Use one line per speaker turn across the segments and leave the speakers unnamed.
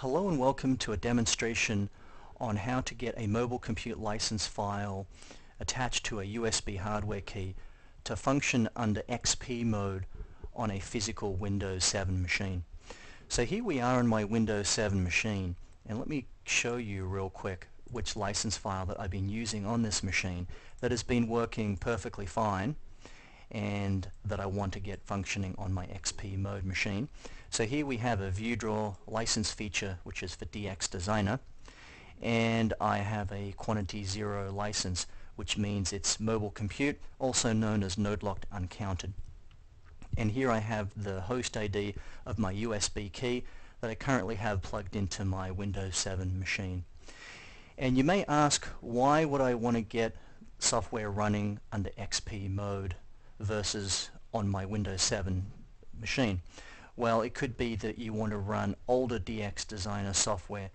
Hello and welcome to a demonstration on how to get a mobile compute license file attached to a USB hardware key to function under XP mode on a physical Windows 7 machine. So here we are on my Windows 7 machine, and let me show you real quick which license file that I've been using on this machine that has been working perfectly fine and that I want to get functioning on my XP mode machine. So here we have a ViewDraw license feature, which is for DX Designer, and I have a Quantity 0 license, which means it's mobile compute, also known as node locked uncounted. And here I have the host ID of my USB key that I currently have plugged into my Windows 7 machine. And you may ask, why would I want to get software running under XP mode versus on my Windows 7 machine? Well, it could be that you want to run older DX Designer software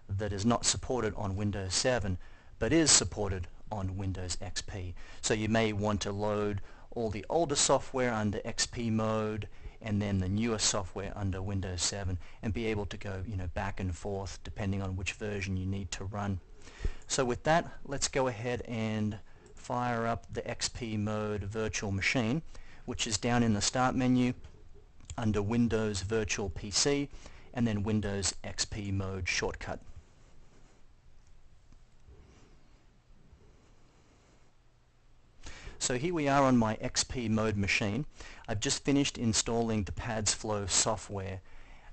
that is not supported on Windows 7 but is supported on Windows XP. So you may want to load all the older software under XP mode and then the newer software under Windows 7 and be able to go back and forth depending on which version you need to run. So with that, let's go ahead and fire up the XP mode virtual machine, which is down in the start menu under Windows Virtual PC and then Windows XP mode shortcut. So here we are on my XP mode machine. I've just finished installing the PadsFlow software,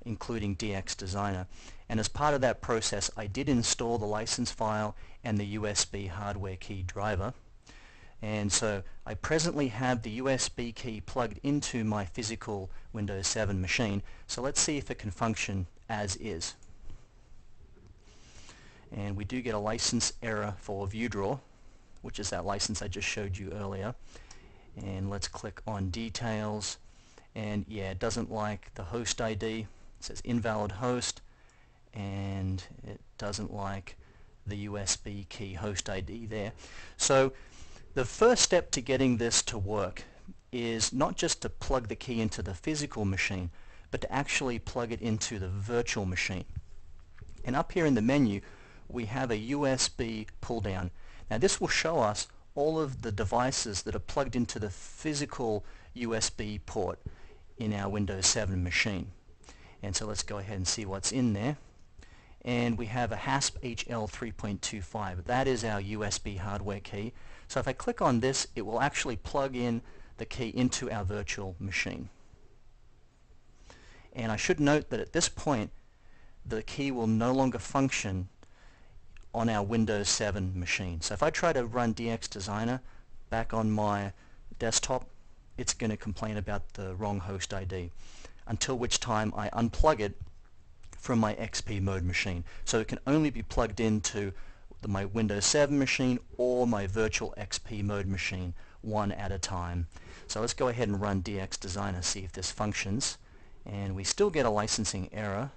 including DX Designer, and as part of that process I did install the license file and the USB hardware key driver. And so I presently have the USB key plugged into my physical Windows 7 machine, so let's see if it can function as is. And we do get a license error for ViewDraw, which is that license I just showed you earlier. And let's click on Details, and yeah, it doesn't like the host ID. It says invalid host, and it doesn't like the USB key host ID there. So the first step to getting this to work is not just to plug the key into the physical machine, but to actually plug it into the virtual machine. And up here in the menu, we have a USB pull down. Now this will show us all of the devices that are plugged into the physical USB port in our Windows 7 machine. And so let's go ahead and see what's in there. And we have a HASP HL 3.25. That is our USB hardware key. So if I click on this, it will actually plug in the key into our virtual machine. And I should note that at this point, the key will no longer function on our Windows 7 machine. So if I try to run DX Designer back on my desktop, it's going to complain about the wrong host ID, until which time I unplug it from my XP mode machine. So it can only be plugged into my Windows 7 machine or my virtual XP mode machine, one at a time. So let's go ahead and run DX Designer, see if this functions. And we still get a licensing error.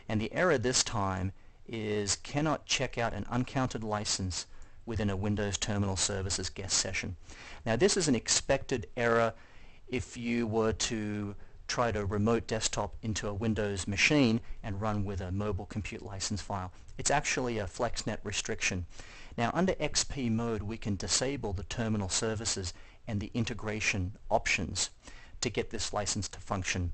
And the error this time is cannot check out an uncounted license within a Windows Terminal Services guest session. Now this is an expected error if you were to try to remote desktop into a Windows machine and run with a mobile compute license file. It's actually a FlexNet restriction. Now under XP mode we can disable the terminal services and the integration options to get this license to function.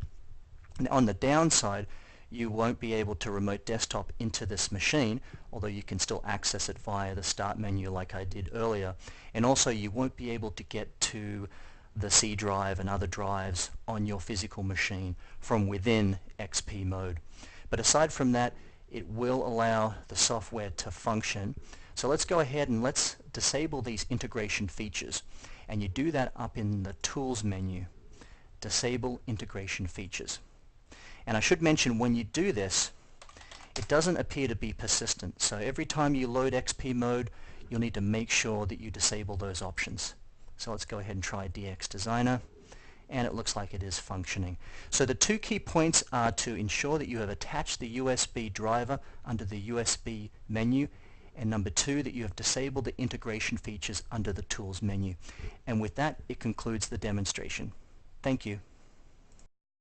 Now on the downside, you won't be able to remote desktop into this machine, although you can still access it via the start menu like I did earlier. And also you won't be able to get to the C drive and other drives on your physical machine from within XP mode. But aside from that, it will allow the software to function. So let's go ahead and let's disable these integration features. And you do that up in the Tools menu, Disable Integration Features. And I should mention, when you do this, it doesn't appear to be persistent. So every time you load XP mode, you'll need to make sure that you disable those options. So let's go ahead and try DX Designer, and it looks like it is functioning. So the two key points are to ensure that you have attached the USB driver under the USB menu, and number two, that you have disabled the integration features under the Tools menu. And with that, it concludes the demonstration. Thank you.